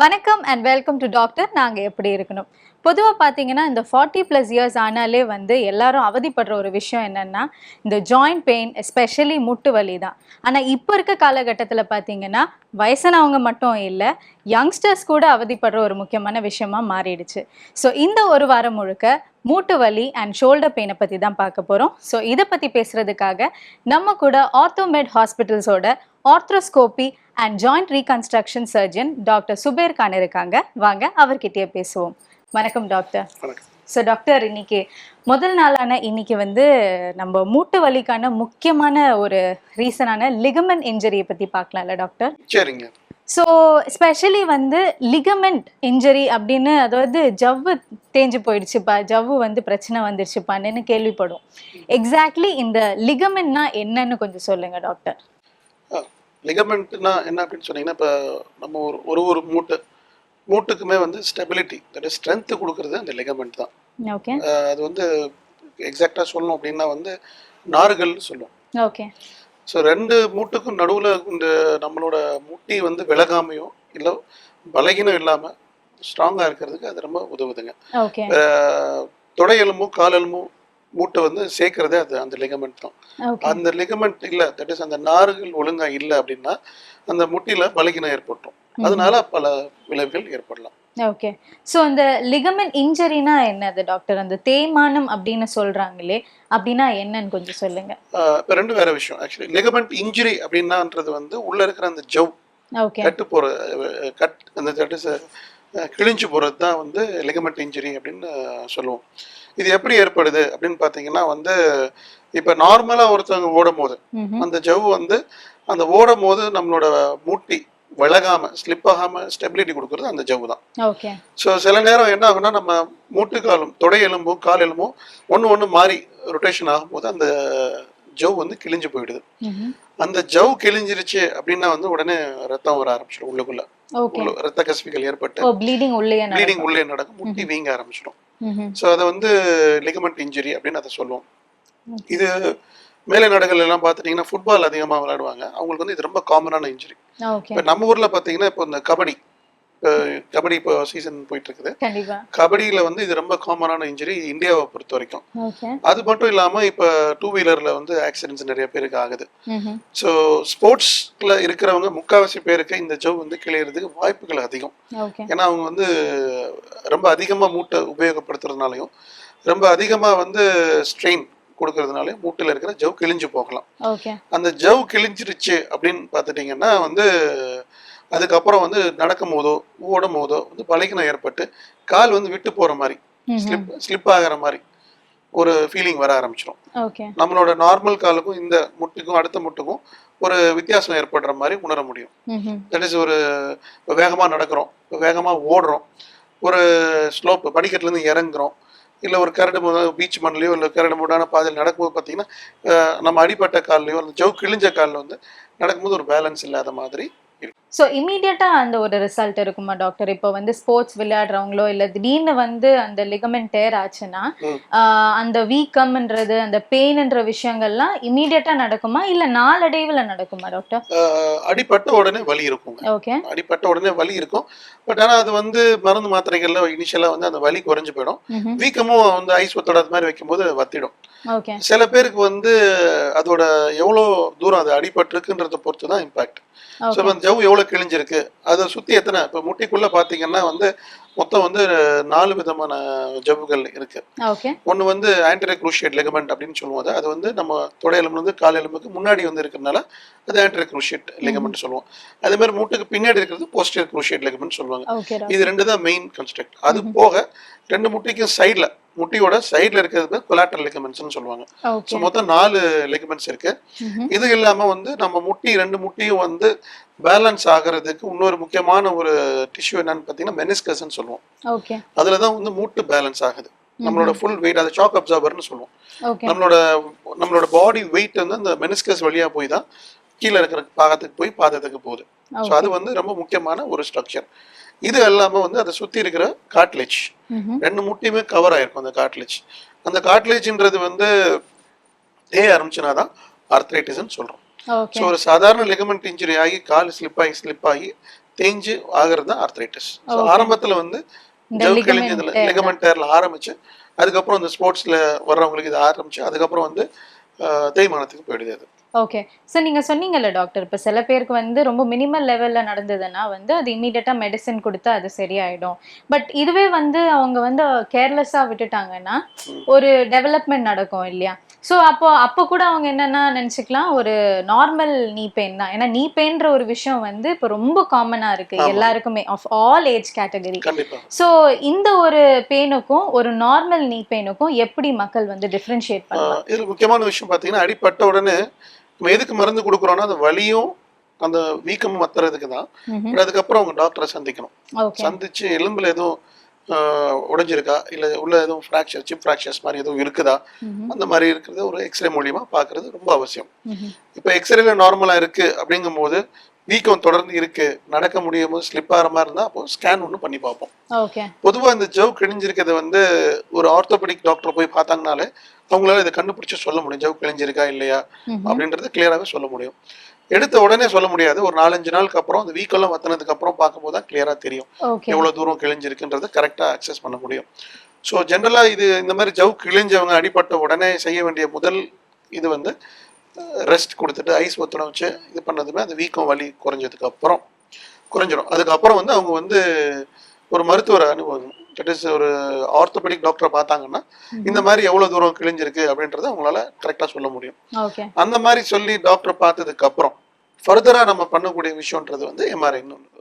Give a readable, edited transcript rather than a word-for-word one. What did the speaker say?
வணக்கம் and welcome to doctor. நாங்கள் எப்படி இருக்கணும்? பொதுவாக பார்த்தீங்கன்னா இந்த 40+ இயர்ஸ் ஆனாலே வந்து எல்லாரும் அவதிப்படுற ஒரு விஷயம் என்னென்னா இந்த ஜாயிண்ட் பெயின், எஸ்பெஷலி முட்டு வலி தான். ஆனால் இப்போ இருக்க காலகட்டத்தில் பார்த்தீங்கன்னா வயசானவங்க மட்டும் இல்லை, யங்ஸ்டர்ஸ் கூட அவதிப்படுற ஒரு முக்கியமான விஷயமா மாறிடுச்சு. ஸோ இந்த ஒரு வாரம் முழுக்க மூட்டு வலி அண்ட் ஷோல்டர் பெயினை பற்றி தான் பார்க்க போகிறோம். ஸோ இதை பற்றி பேசுகிறதுக்காக நம்ம கூட ஆர்த்தோமெட் ஹாஸ்பிட்டல்ஸோட arthroscopy and joint reconstruction surgeon doctor Zubair Khan இருக்காங்க. வாங்க அவர்கிட்டயே பேசுவோம். வணக்கம் டாக்டர். ஸோ டாக்டர், இன்னைக்கு முதல் நாளான இன்னைக்கு வந்து நம்ம மூட்டு வலிக்கான முக்கியமான ஒரு ரீசனான லிகமெண்ட் இன்ஜரியை பற்றி பார்க்கலாம்ல டாக்டர்? சரிங்க. ஸோ ஸ்பெஷலி வந்து லிகமெண்ட் இன்ஜரி அப்படின்னு, அதாவது ஜவ்வு தேஞ்சு போயிடுச்சுப்பா, ஜவ்வு வந்து பிரச்சனை வந்துருச்சுப்பான்னு கேள்விப்படும். எக்ஸாக்ட்லி இந்த லிகமெண்ட்னா என்னன்னு கொஞ்சம் சொல்லுங்க டாக்டர். லிகமெண்ட்னா என்ன அப்படின்னு சொன்னீங்கன்னா, இப்போ நம்ம ஒரு மூட்டுக்குமே வந்து ஸ்டெபிலிட்டி, தட் இஸ் ஸ்ட்ரென்த் கொடுக்கறது அந்த லிகமெண்ட் தான். ஓகே. அது வந்து எக்ஸாக்டாக சொல்லணும் அப்படின்னா வந்து நார்கள் சொல்லுவோம். ஓகே. ஸோ ரெண்டு மூட்டுக்கும் நடுவில் இந்த நம்மளோட முட்டி வந்து விலகாமையோ இல்லை பலகீனம் இல்லாமல் ஸ்ட்ராங்காக இருக்கிறதுக்கு அது ரொம்ப உதவுதுங்க. ஓகே. தொடை எலும்பும் கால் எலும்பும் மூட்டை வந்து சேர்க்கறதே அது அந்த லிகமெண்ட் தான். அந்த லிகமெண்ட் இல்லை, தட் இஸ் அந்த நார்கள் ஒழுங்கா இல்லை அப்படின்னா அந்த முட்டியில பலகீனம் ஏற்பட்டுரும். அதனால பல விளைவுகள் ஏற்படலாம். ஓகே. ஸோ அந்த லிகமெண்ட் இன்ஜரினா என்னது டாக்டர்? அந்த தேய்மானம் அப்படின்னு சொல்றாங்களே, அப்படின்னா என்னன்னு கொஞ்சம் சொல்லுங்க. இப்போ ரெண்டு வேற விஷயம். ஆக்சுவலி லிகமெண்ட் இன்ஜுரி அப்படின்னான்றது வந்து உள்ள இருக்கிற அந்த ஜவ் கட்டு போற அந்த தட் இஸ் கிழிஞ்சு போறது தான் வந்து லிகமெண்ட் இன்ஜுரி அப்படின்னு சொல்லுவோம். இது எப்படி ஏற்படுது அப்படின்னு பார்த்தீங்கன்னா வந்து, இப்போ நார்மலாக ஒருத்தவங்க ஓடும் போது அந்த ஜவ் வந்து அந்த ஓடும் போது நம்மளோட மூட்டி விலகாம ஸ்லிப் ஆகாம ஸ்டெபிலிட்டி கொடுக்கறது அந்த ஜவ்வு தான். ஸோ சில நேரம் என்ன ஆகும்னா, நம்ம மூட்டுக்காலும் தொடை எலும்பும் கால் எலும்பும் ஒன்று மாறி ரொட்டேஷன் ஆகும்போது அந்த ஜவ் வந்து கிழிஞ்சு போயிடுது. அந்த ஜவ் கிழிஞ்சிருச்சு அப்படின்னா வந்து உடனே ரத்தம் வர ஆரம்பிச்சிடும், உள்ளுக்குள்ள ரத்த கசிவுகள் ஏற்பட்டு ப்ளீடிங் உள்ளே நடக்கும், முட்டி வீங்க ஆரம்பிச்சிடும். ஸோ அதை வந்து லிகமெண்ட் இன்ஜுரி அப்படின்னு அதை சொல்லுவோம். இது மேலை நாடுகள் எல்லாம் பார்த்துட்டீங்கன்னா ஃபுட்பால் அதிகமாக விளையாடுவாங்க, அவங்களுக்கு வந்து இது ரொம்ப காமனான இன்ஜுரி. இப்போ நம்ம ஊர்ல பார்த்தீங்கன்னா இப்போ இந்த கபடி இப்போ சீசன் போயிட்டு இருக்குது. கபடியில வந்து இது ரொம்ப காமனான இன்ஜுரி இந்தியாவை பொறுத்த வரைக்கும். அது மட்டும் இல்லாம இப்ப 2 வீலர்ல வந்து ஆக்சிடென்ட்ஸ் நிறைய பேருக்கு ஆகுது. ஸோ ஸ்போர்ட்ஸ்ல இருக்கிறவங்க முக்காவாசி பேருக்கு இந்த ஜவ் வந்து கிளையறதுக்கு வாய்ப்புகள் அதிகம். ஏன்னா அவங்க வந்து ரொம்ப அதிகமா மூட்டை உபயோகப்படுத்துறதுனாலையும் ரொம்ப அதிகமா வந்து ஸ்ட்ரெயின் கொடுக்கறதுனால மூட்டில் இருக்கிற ஜவ் கிழிஞ்சு போகலாம். அந்த ஜவ் கிழிஞ்சிருச்சு அப்படின்னு பார்த்துட்டீங்கன்னா வந்து அதுக்கப்புறம் வந்து நடக்கும் போதோ ஓடும் போதோ வந்து பலகீனம் ஏற்பட்டு கால் வந்து விட்டு போற மாதிரி ஸ்லிப் ஆகிற மாதிரி ஒரு ஃபீலிங் வர ஆரம்பிச்சிடும். நம்மளோட நார்மல் காலுக்கும் இந்த முட்டுக்கும் அடுத்த முட்டுக்கும் ஒரு வித்தியாசம் ஏற்படுற மாதிரி உணர முடியும். தட் இஸ் ஒரு வேகமா நடக்கிறோம், வேகமா ஓடுறோம், ஒரு ஸ்லோப் படிக்கட்டுல இருந்து இறங்குறோம், இல்லை ஒரு கரடு பீச் மண்லையோ இல்லை கரடு மூடான பாதையில் நடக்கும்போது பார்த்தீங்கன்னா நம்ம அடிப்பட்ட கால்லையோ அந்த ஜவ் கிழிஞ்ச காலில் வந்து நடக்கும்போது ஒரு பேலன்ஸ் இல்லாத மாதிரி. ஸோ இமீடியட்டாக அந்த ஒரு ரிசல்ட் இருக்குமா டாக்டர்? இப்போ வந்து ஸ்போர்ட்ஸ் விளையாடுறவங்களோ இல்லை திடீர்னு வந்து அந்த லிகமெண்ட் டேர் ஆச்சுன்னா அந்த வீக்கம்ன்றது அந்த பெயின்ன்ற விஷயங்கள்லாம் இமீடியட்டா நடக்குமா இல்லை நாளடைவில் நடக்குமா டாக்டர்? அடிப்பட்ட உடனே வலி இருக்கும். ஓகே. அடிப்பட்ட உடனே வலி இருக்கும். பட் ஆனால் அது வந்து மருந்து மாத்திரைகள்ல இனிஷியலாக வந்து அந்த வலி குறைஞ்சு போயிடும். வீக்கமும் வந்து ஐஸ் ஒத்தடாத மாதிரி வைக்கும்போது வத்திடும். சில பேருக்கு வந்து அதோட எவ்வளோ தூரம் அது அடிபட்டிருக்குன்றத பொறுத்து தான் இம்பாக்ட். ஸோ அந்த ஜவ் எவ்வளோ கிழிஞ்சிருக்கு, அதை சுற்றி எத்தனை, இப்போ முட்டிக்குள்ளே பார்த்தீங்கன்னா வந்து மொத்தம் வந்து 4 விதமான ஜவ்வுகள் இருக்கு. ஒன்று வந்து ஆன்டீரியர் க்ரூஷியேட் லிகமெண்ட் அப்படின்னு சொல்லுவோம். அது வந்து நம்ம தொடை எலும்புலேருந்து கால் எலும்புக்கு முன்னாடி வந்து இருக்கிறதுனால அது ஆன்டீரியர் க்ரூஷியேட் லிகமெண்ட் சொல்லுவோம். அதே மாதிரி மூட்டுக்கு பின்னாடி இருக்கிறது போஸ்டீரியர் க்ரூஷியேட் லிகமெண்ட் சொல்லுவாங்க. இது ரெண்டு தான் மெயின் கன்ஸ்ட்ரக்ட். அது போக ரெண்டு முட்டிக்கும் சைடில், முட்டியோட சைடில் இருக்கிறது கொலாட்டரல் லிகமெண்ட்ஸ்னு சொல்லுவாங்க. ஸோ மொத்தம் 4 லிகமெண்ட்ஸ் இருக்கு. இது இல்லாம வந்து நம்ம ரெண்டு முட்டியும் வந்து பேலன்ஸ் ஆகிறதுக்கு இன்னொரு முக்கியமான ஒரு டிஷ்யூ என்னன்னு பார்த்தீங்கன்னா மெனிஸ்கஸ்ன்னு சொல்லுவோம். அதுலதான் வந்து மூட்டு பேலன்ஸ் ஆகுது. நம்மளோட ஃபுல் வெயிட், அதை ஷாக் அப்சார்பர்னு சொல்லுவோம். நம்மளோட பாடி வெயிட் வந்து அந்த மெனிஸ்கஸ் வழியா போய் தான் கீழே இருக்கிற பாகத்துக்கு போய் பாதத்துக்கு போகுது. ஸோ அது வந்து ரொம்ப முக்கியமான ஒரு ஸ்ட்ரக்சர். இது எல்லாமே வந்து அதை சுத்தி இருக்கிற காட்லேஜ், ரெண்டு முட்டியுமே கவர் ஆயிருக்கும் அந்த காட்லேஜ். அந்த காட்லேஜ்ன்றது வந்து தேய ஆரம்பிச்சுனாதான் ஆர்த்ரைட்டிஸ்ன்னு சொல்றோம். ஸோ ஒரு சாதாரண லிகமெண்ட் இன்ஜுரி ஆகி கால் ஸ்லிப் ஆகி தேஞ்சு ஆகிறது தான் ஆர்த்ரைட்டிஸ். Okay. ஆரம்பத்துல வந்து இந்த ஜவ் ligament கிழிஞ்சதுல லிகமெண்ட் டேர்ல ஆரம்பிச்சு அதுக்கப்புறம் இந்த ஸ்போர்ட்ஸ்ல வர்றவங்களுக்கு இது ஆரம்பிச்சு அதுக்கப்புறம் வந்து தேய்மானத்துக்கு போயிடுது அது. ஓகே. ஸோ நீங்க சொன்னீங்கல்ல டாக்டர், இப்போ சில பேருக்கு வந்து ரொம்ப மினிமல் லெவல்ல நடந்ததுன்னா வந்து அது இம்மீடியட்டா மெடிசின் கொடுத்தா அது சரியாயிடும். பட் இதுவே வந்து அவங்க வந்து கேர்லெஸ்ஸா விட்டுட்டாங்கன்னா ஒரு டெவலப்மெண்ட் நடக்கும் இல்லையா? ஸோ அப்போ கூட அவங்க என்னன்னா நினைச்சுக்கலாம் ஒரு நார்மல் நீ பெயின் தான். ஏன்னா நீ பெயின்ற ஒரு விஷயம் வந்து இப்போ ரொம்ப காமனா இருக்கு ஆமா. எல்லாருக்குமே ஆஃப் ஆல் ஏஜ் கேட்டகரி. கண்டிப்பா. ஸோ இந்த ஒரு பெயினுக்கும் ஒரு நார்மல் நீ பெயினுக்கும் எப்படி மக்கள் வந்து டிஃபரன்ஷியேட் பண்ணலாம்? இதுல முக்கியமான விஷயம் பாத்தீங்கன்னா அடிப்பட்ட உடனே நம்ம எதுக்கு மருந்து கொடுக்குறோம்னா அந்த வலியும் அந்த வீக்கமும் மத்துறதுக்கு தான். But அதுக்கப்புறம் அவங்க டாக்டரை சந்திக்கணும். ஓகே. சந்திச்சு எலும்புல எதுவும் உடைஞ்சிருக்கா இல்ல உள்ள எதுவும் ஃப்ராக்சர் சிப் ஃப்ராக்சர்ஸ் மாதிரி எதுவும் இருக்குதா அந்த மாதிரி இருக்கிறது ஒரு எக்ஸ்ரே மூலியமா பாக்குறது ரொம்ப அவசியம். இப்போ எக்ஸ்ரேல நார்மலா இருக்கு அப்படிங்கும்போது வீக்கம் தொடர்ந்து இருக்கு நடக்க முடியும் போது ஸ்லிப் ஆகிற மாதிரி இருந்தா அப்போ ஸ்கேன் ஒன்று பண்ணி பார்ப்போம். ஓகே. பொதுவா இந்த ஜவ் கிழிஞ்சிருக்கிறத வந்து ஒரு ஆர்த்தோபெடிக் டாக்டர் போய் பார்த்தாங்கனாலே அவங்களால இதை கண்டுபிடிச்சு சொல்ல முடியும் ஜவ் கிழிஞ்சிருக்கா இல்லையா அப்படின்றத கிளியராகவே சொல்ல முடியும். எடுத்த உடனே சொல்ல முடியாது. ஒரு 4-5 நாளுக்கு அப்புறம் அந்த வீக்கெல்லாம் வத்தினதுக்கு அப்புறம் பார்க்கும்போது தான் கிளியரா தெரியும் ஓகே. எவ்வளவு தூரம் கிழிஞ்சிருக்குன்றத கரெக்டா அக்சஸ் பண்ண முடியும். ஸோ ஜென்ரலா இது இந்த மாதிரி ஜவ் கிழிஞ்சவங்க அடிபட்ட உடனே செய்ய வேண்டிய முதல் இது வந்து ரெஸ்ட் கொடுத்துட்டு ஐஸ் ஒத்துணை வச்சு இது பண்ணதுமே அந்த வீக்கம் வலி குறைஞ்சதுக்கு அப்புறம் குறைஞ்சிடும். அதுக்கப்புறம் வந்து அவங்க வந்து ஒரு மருத்துவரை அனுபவம் தட் இஸ் ஒரு ஆர்த்தோபெடிக் டாக்டரை பார்த்தாங்கன்னா இந்த மாதிரி எவ்வளவு தூரம் கிழிஞ்சிருக்கு அப்படின்றத அவங்களால கரெக்டா சொல்ல முடியும். ஓகே. அந்த மாதிரி சொல்லி டாக்டர் பார்த்ததுக்கு அப்புறம் ஃபர்தரா நம்ம பண்ணக்கூடிய விஷயம்ன்றது வந்து எம்ஆர்ஐன்னு ஒன்று.